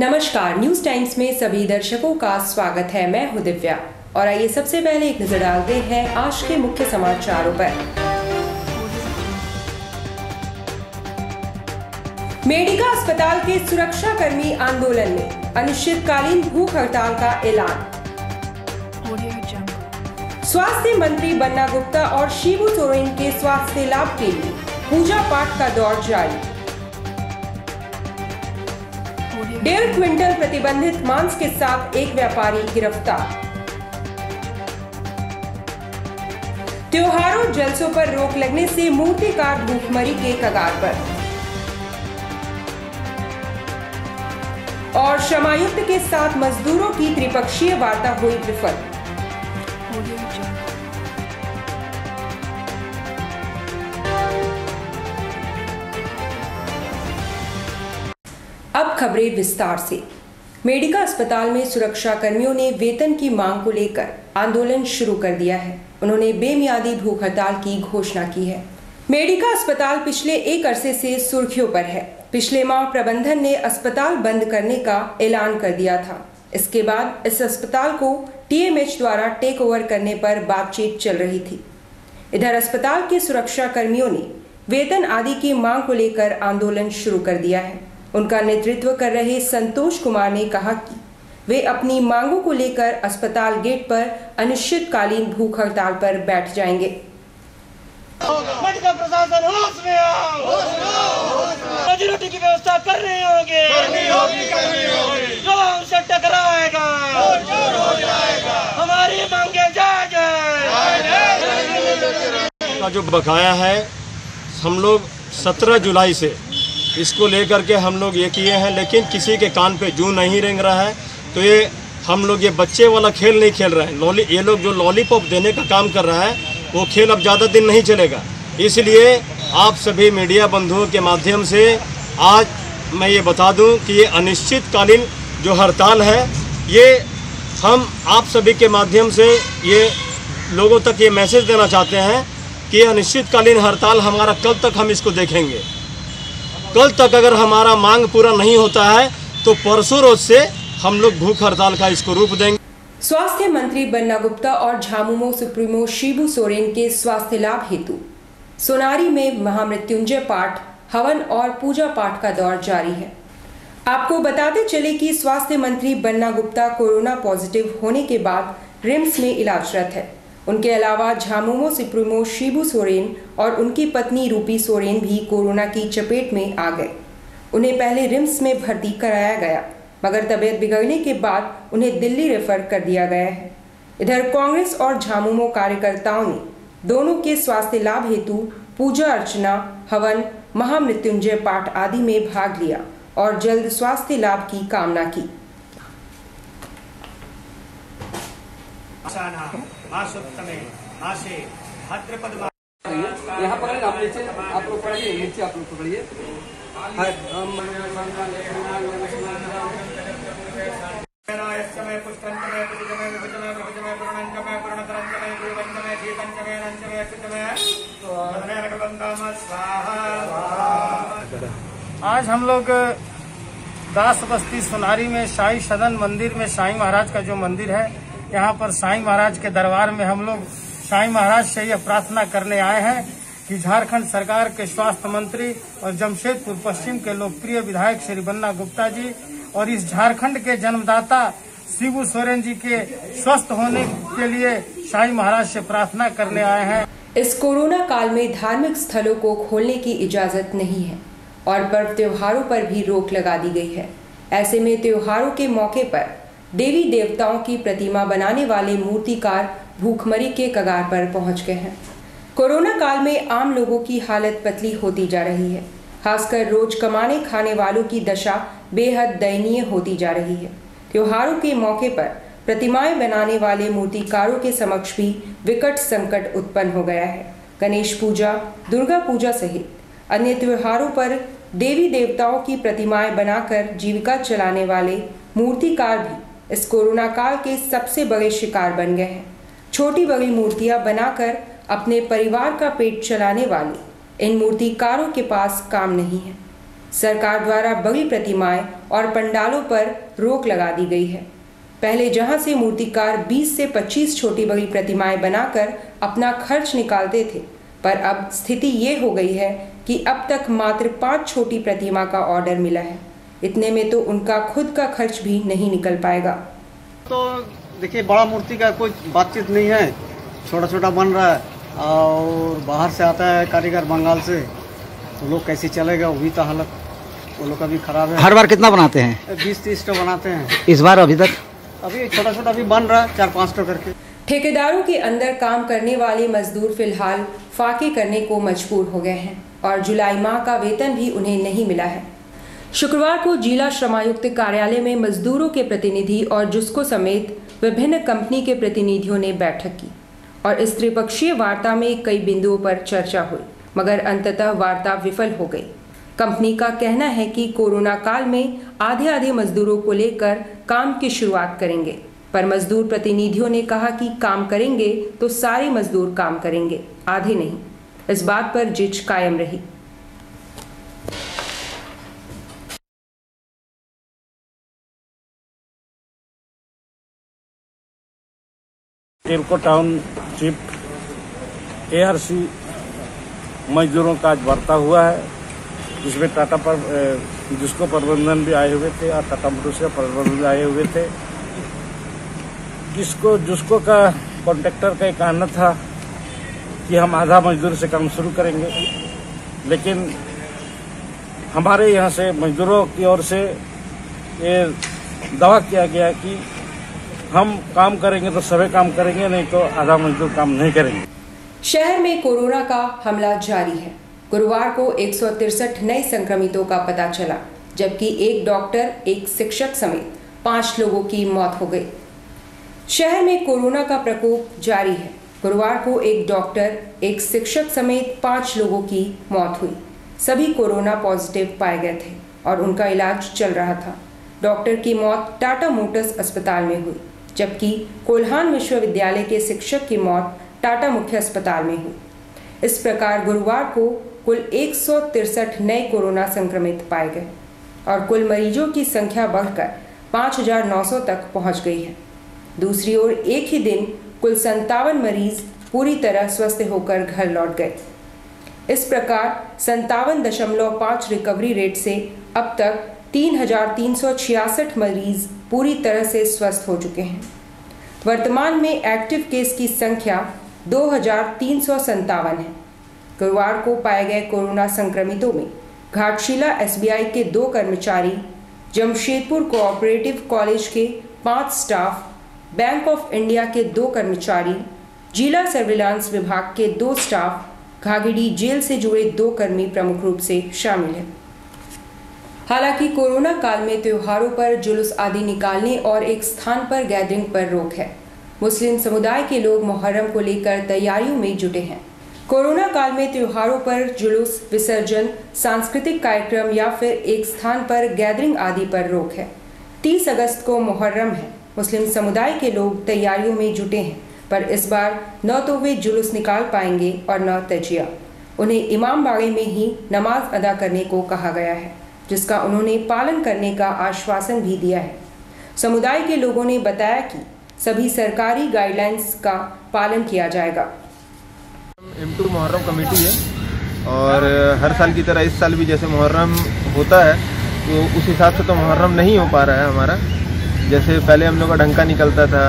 नमस्कार, news times में सभी दर्शकों का स्वागत है। मैं हूं दिव्या और आइए सबसे पहले एक नजर डालते हैं आज के मुख्य समाचारों पर। मेडिका अस्पताल के सुरक्षा कर्मी आंदोलन में, अनिश्चितकालीन भूख हड़ताल का ऐलान। स्वास्थ्य मंत्री बन्ना गुप्ता और शिबू सोरेन के स्वास्थ्य लाभ के लिए पूजा पाठ का दौर जारी। 1.5 क्विंटल प्रतिबंधित मांस के साथ एक व्यापारी गिरफ्तार। त्योहारों जलसों पर रोक लगने से मूर्तिकार भूखमरी के कगार पर। और श्रमायुक्त के साथ मजदूरों की त्रिपक्षीय वार्ता हुई विफल। अब खबरें विस्तार से। मेडिका अस्पताल में सुरक्षा कर्मियों ने वेतन की मांग को लेकर आंदोलन शुरू कर दिया है। उन्होंने बेमियादी भूख हड़ताल की घोषणा की है। मेडिका अस्पताल पिछले एक अरसे से सुर्खियों पर है। पिछले माह प्रबंधन ने अस्पताल बंद करने का ऐलान कर दिया था। इसके बाद इस अस्पताल को TMH द्वारा टेक ओवर करने पर बातचीत चल रही थी। इधर अस्पताल के सुरक्षा कर्मियों ने वेतन आदि की मांग को लेकर आंदोलन शुरू कर दिया है। उनका नेतृत्व कर रहे संतोष कुमार ने कहा कि वे अपनी मांगों को लेकर अस्पताल गेट पर अनिश्चितकालीन भूख हड़ताल पर बैठ जाएंगे। मेडिकल प्रशासन होश में आओ, रोजी रोटी की व्यवस्था करनी होगी, जो हमसे टकराएगा हमारी मांगे जायज का जो बकाया है, हम लोग 17 जुलाई से इसको लेकर के हम लोग ये किए हैं, लेकिन किसी के कान पे जूं नहीं रेंग रहा है। तो ये हम लोग ये बच्चे वाला खेल नहीं खेल रहे हैं। ये लोग जो लॉलीपॉप देने का काम कर रहा है, वो खेल अब ज़्यादा दिन नहीं चलेगा। इसलिए आप सभी मीडिया बंधुओं के माध्यम से आज मैं ये बता दूं कि ये अनिश्चितकालीन जो हड़ताल है, ये हम आप सभी के माध्यम से ये लोगों तक ये मैसेज देना चाहते हैं कि अनिश्चितकालीन हड़ताल हमारा कल तक हम इसको देखेंगे। कल तक अगर हमारा मांग पूरा नहीं होता है तो परसों रोज से हम लोग भूख हड़ताल का इसको रूप देंगे। स्वास्थ्य मंत्री बन्ना गुप्ता और झामुमो सुप्रीमो शिबू सोरेन के स्वास्थ्य लाभ हेतु सोनारी में महामृत्युंजय पाठ, हवन और पूजा पाठ का दौर जारी है। आपको बताते चले कि स्वास्थ्य मंत्री बन्ना गुप्ता कोरोना पॉजिटिव होने के बाद रिम्स में इलाजरत है। उनके अलावा झामुमो सुप्रीमो शिबू सोरेन और उनकी पत्नी रूपी सोरेन भी कोरोना की चपेट में आ गए। उन्हें पहले रिम्स में भर्ती कराया गया, मगर तबीयत बिगड़ने के बाद उन्हें दिल्ली रेफर कर दिया गया है। इधर कांग्रेस और झामुमो कार्यकर्ताओं ने दोनों के स्वास्थ्य लाभ हेतु पूजा अर्चना, हवन, महामृत्युंजय पाठ आदि में भाग लिया और जल्द स्वास्थ्य लाभ की कामना की। यहाँ पकड़िए, आप नीचे, आप लोग पकड़िए, नीचे आप लोग पकड़िए। आज हम लोग दास बस्ती सोनारी में साईं सदन मंदिर में साईं महाराज का जो मंदिर है, यहाँ पर साईं महाराज के दरबार में हम लोग साईं महाराज से यह प्रार्थना करने आए हैं कि झारखंड सरकार के स्वास्थ्य मंत्री और जमशेदपुर पश्चिम के लोकप्रिय विधायक श्री बन्ना गुप्ता जी और इस झारखंड के जन्मदाता शिबू सोरेन जी के स्वस्थ होने के लिए साईं महाराज से प्रार्थना करने आए हैं। इस कोरोना काल में धार्मिक स्थलों को खोलने की इजाजत नहीं है और पर्व त्योहारों पर भी रोक लगा दी गई है। ऐसे में त्योहारों के मौके पर देवी देवताओं की प्रतिमा बनाने वाले मूर्तिकार भूखमरी के कगार पर पहुंच गए हैं। कोरोना काल में आम लोगों की हालत पतली होती जा रही है। खासकर रोज कमाने खाने वालों की दशा बेहद दयनीय होती जा रही है। त्योहारों के मौके पर प्रतिमाएं बनाने वाले मूर्तिकारों के समक्ष भी विकट संकट उत्पन्न हो गया है। गणेश पूजा, दुर्गा पूजा सहित अन्य त्योहारों पर देवी देवताओं की प्रतिमाएं बनाकर जीविका चलाने वाले मूर्तिकार भी इस कोरोना काल के सबसे बड़े शिकार बन गए हैं। छोटी बड़ी मूर्तियां बनाकर अपने परिवार का पेट चलाने वाले इन मूर्तिकारों के पास काम नहीं है। सरकार द्वारा बड़ी प्रतिमाएं और पंडालों पर रोक लगा दी गई है। पहले जहां से मूर्तिकार 20 से 25 छोटी बड़ी प्रतिमाएं बनाकर अपना खर्च निकालते थे, पर अब स्थिति ये हो गई है कि अब तक मात्र 5 छोटी प्रतिमा का ऑर्डर मिला है। इतने में तो उनका खुद का खर्च भी नहीं निकल पाएगा। तो देखिए, बड़ा मूर्ति का कोई बातचीत नहीं है, छोटा छोटा बन रहा है और बाहर से आता है कारीगर बंगाल से, तो लोग कैसे चलेगा, वो भी तो हालत वो लोग का भी खराब है। हर बार कितना बनाते हैं? 20-30 बनाते हैं। इस बार अभी तक अभी छोटा छोटा भी बन रहा है, 4-5 करके। ठेकेदारों के अंदर काम करने वाले मजदूर फिलहाल फाके करने को मजबूर हो गए हैं और जुलाई माह का वेतन भी उन्हें नहीं मिला है। शुक्रवार को जिला श्रमायुक्त कार्यालय में मजदूरों के प्रतिनिधि और जुस्को समेत विभिन्न कंपनी के प्रतिनिधियों ने बैठक की और इस त्रिपक्षीय वार्ता में कई बिंदुओं पर चर्चा हुई, मगर अंततः वार्ता विफल हो गई। कंपनी का कहना है कि कोरोना काल में आधे मजदूरों को लेकर काम की शुरुआत करेंगे, पर मजदूर प्रतिनिधियों ने कहा कि काम करेंगे तो सारे मजदूर काम करेंगे, आधे नहीं। इस बात पर जिद कायम रही। टेल्को टाउनशिप ARC मजदूरों का आज वार्ता हुआ है, जिसमें टाटा पर जिसको प्रबंधन भी आए हुए थे और टाटा मोटर्स का प्रबंधन भी आए हुए थे। जिसको का कॉन्ट्रैक्टर का कहना था कि हम आधा मजदूर से काम शुरू करेंगे, लेकिन हमारे यहाँ से मजदूरों की ओर से ये दावा किया गया कि हम काम करेंगे तो सभी काम करेंगे, नहीं तो आधा मजदूर काम नहीं करेंगे। शहर में कोरोना का हमला जारी है। गुरुवार को 163 नए संक्रमितों का पता चला, जबकि एक डॉक्टर, एक शिक्षक समेत 5 लोगों की मौत हो गई। शहर में कोरोना का प्रकोप जारी है। गुरुवार को एक डॉक्टर, एक शिक्षक समेत 5 लोगों की मौत हुई। सभी कोरोना पॉजिटिव पाए गए थे और उनका इलाज चल रहा था। डॉक्टर की मौत टाटा मोटर्स अस्पताल में हुई, जबकि कोल्हान विश्वविद्यालय के शिक्षक की मौत टाटा मुख्य अस्पताल में हुई। इस प्रकार गुरुवार को कुल 163 नए कोरोना संक्रमित पाए गए और कुल मरीजों की संख्या बढ़कर 5,900 तक पहुंच गई है। दूसरी ओर एक ही दिन कुल 57 मरीज पूरी तरह स्वस्थ होकर घर लौट गए। इस प्रकार 57.5 रिकवरी रेट से अब तक 3,366 मरीज पूरी तरह से स्वस्थ हो चुके हैं। वर्तमान में एक्टिव केस की संख्या 2,357 है। गुरुवार को पाए गए कोरोना संक्रमितों में घाटशिला SBI के 2 कर्मचारी, जमशेदपुर कोऑपरेटिव कॉलेज के 5 स्टाफ, बैंक ऑफ इंडिया के 2 कर्मचारी, जिला सर्विलांस विभाग के 2 स्टाफ, घाघिडी जेल से जुड़े 2 कर्मी प्रमुख रूप से शामिल हैं। हालांकि कोरोना काल में त्योहारों पर जुलूस आदि निकालने और एक स्थान पर गैदरिंग पर रोक है। मुस्लिम समुदाय के लोग मुहर्रम को लेकर तैयारियों में जुटे हैं। कोरोना काल में त्योहारों पर जुलूस, विसर्जन, सांस्कृतिक कार्यक्रम या फिर एक स्थान पर गैदरिंग आदि पर रोक है। 30 अगस्त को मुहर्रम है। मुस्लिम समुदाय के लोग तैयारियों में जुटे हैं, पर इस बार न तो वे जुलूस निकाल पाएंगे और न तजिया। उन्हें इमाम बाड़े में ही नमाज अदा करने को कहा गया है, जिसका उन्होंने पालन करने का आश्वासन भी दिया है। समुदाय के लोगों ने बताया कि सभी सरकारी गाइडलाइंस का पालन किया जाएगा। M2 मुहर्रम कमेटी है और हर साल की तरह इस साल भी जैसे मुहर्रम होता है तो उस हिसाब से तो मुहर्रम नहीं हो पा रहा है हमारा। जैसे पहले हम लोग का डंका निकलता था,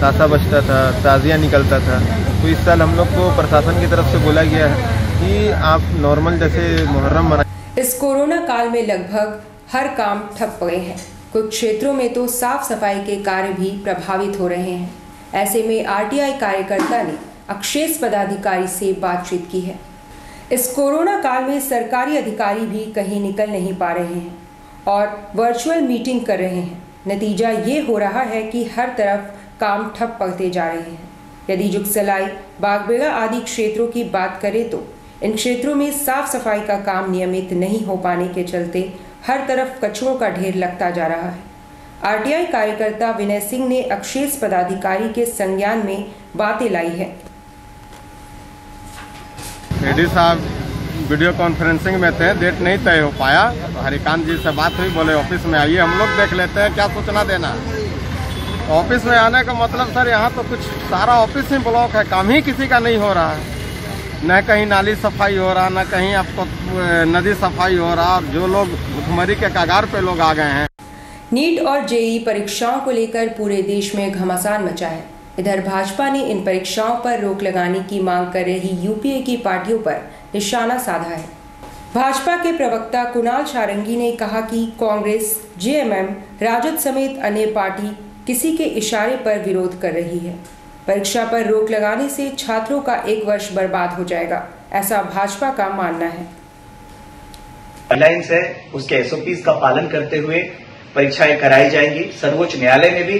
ताशा बजता था, ताजिया निकलता था, तो इस साल हम लोग को प्रशासन की तरफ से बोला गया है कि आप नॉर्मल जैसे मुहर्रम मना। इस कोरोना काल में लगभग हर काम ठप गए हैं। कुछ क्षेत्रों में तो साफ सफाई के कार्य भी प्रभावित हो रहे हैं। ऐसे में RTI कार्यकर्ता ने अक्षेस पदाधिकारी से बातचीत की है। इस कोरोना काल में सरकारी अधिकारी भी कहीं निकल नहीं पा रहे हैं और वर्चुअल मीटिंग कर रहे हैं। नतीजा ये हो रहा है कि हर तरफ काम ठप पड़ते जा रहे हैं। यदि जुगसलाई, बागबेड़ा आदि क्षेत्रों की बात करें तो इन क्षेत्रों में साफ सफाई का काम नियमित नहीं हो पाने के चलते हर तरफ कचरों का ढेर लगता जा रहा है। RTI कार्यकर्ता विनय सिंह ने अक्षेस पदाधिकारी के संज्ञान में बातें लाई है। हेडी साहब वीडियो कॉन्फ्रेंसिंग में थे, डेट नहीं तय हो पाया। तो हरिकांत जी से बात हुई, बोले ऑफिस में आइए, हम लोग देख लेते हैं क्या सूचना देना। ऑफिस में आने का मतलब सर यहाँ तो कुछ सारा ऑफिस ही ब्लॉक है, काम ही किसी का नहीं हो रहा है। न कहीं नाली सफाई हो रहा, न कहीं आपको नदी सफाई हो रहा, और जो लोग भुखमरी के कगार पे लोग आ गए हैं। नीट और जेईई परीक्षाओं को लेकर पूरे देश में घमासान मचा है। इधर भाजपा ने इन परीक्षाओं पर रोक लगाने की मांग कर रही यूपीए की पार्टियों पर निशाना साधा है। भाजपा के प्रवक्ता कुणाल सारंगी ने कहा कि कांग्रेस, जेएमएम, राजद समेत अन्य पार्टी किसी के इशारे पर विरोध कर रही है। परीक्षा पर रोक लगाने से छात्रों का 1 वर्ष बर्बाद हो जाएगा, ऐसा भाजपा का मानना है। गाइडलाइंस है, उसके एसओपीज का पालन करते हुए परीक्षाएं कराई जाएंगी। सर्वोच्च न्यायालय ने भी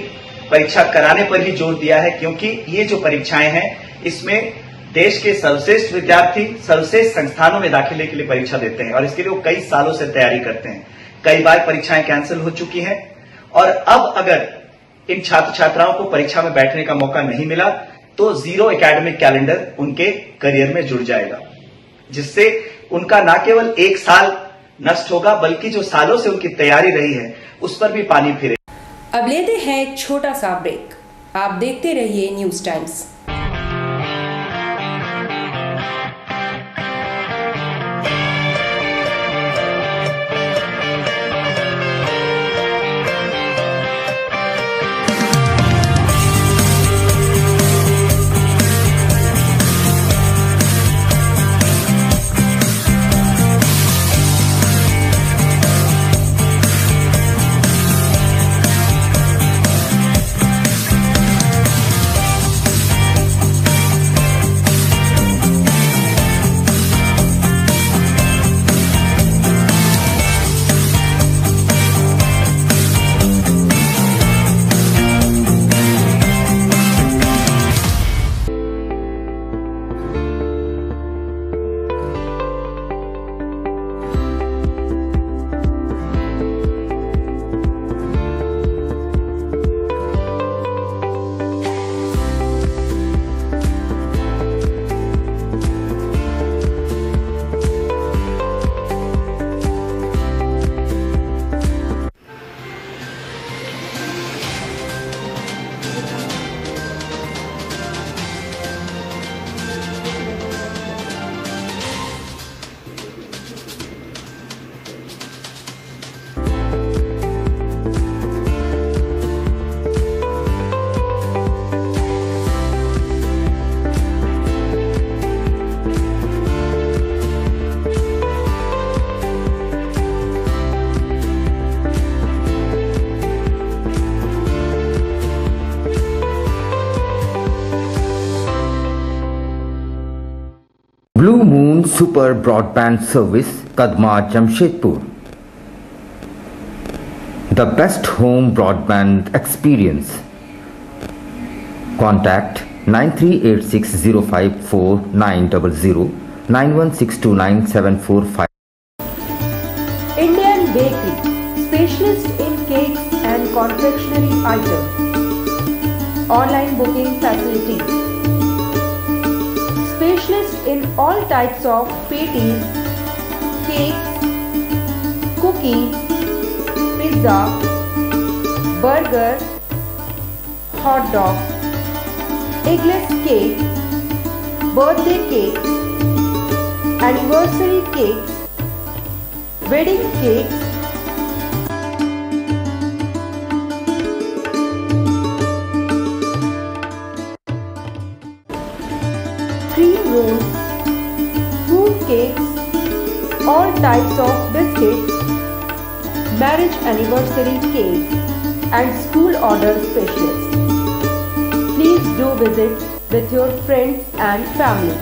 परीक्षा कराने पर ही जोर दिया है, क्योंकि ये जो परीक्षाएं हैं इसमें देश के सर्वश्रेष्ठ विद्यार्थी सर्वश्रेष्ठ संस्थानों में दाखिले के लिए परीक्षा देते हैं और इसके लिए वो कई सालों से तैयारी करते हैं। कई बार परीक्षाएं कैंसिल हो चुकी हैं और अब अगर इन छात्र छात्राओं को परीक्षा में बैठने का मौका नहीं मिला तो जीरो एकेडमिक कैलेंडर उनके करियर में जुड़ जाएगा, जिससे उनका न केवल 1 साल नष्ट होगा बल्कि जो सालों से उनकी तैयारी रही है उस पर भी पानी फिरे। अब लेते हैं एक छोटा सा ब्रेक। आप देखते रहिए news times. Blue moon super broadband service, Kadma, Jamshedpur. The best home broadband experience. Contact 9386054900 91629745. Indian Bakery, specialist in cakes and confectionery items. Online booking facilities. Specialist in all types of patties, cakes, cookies, pizza, burger, hot dog, eggless cake, birthday cake, anniversary cakes, wedding cakes, cream rolls, fruit cakes, all types of biscuits, marriage anniversary cake and school order specials. Please do visit with your friends and family.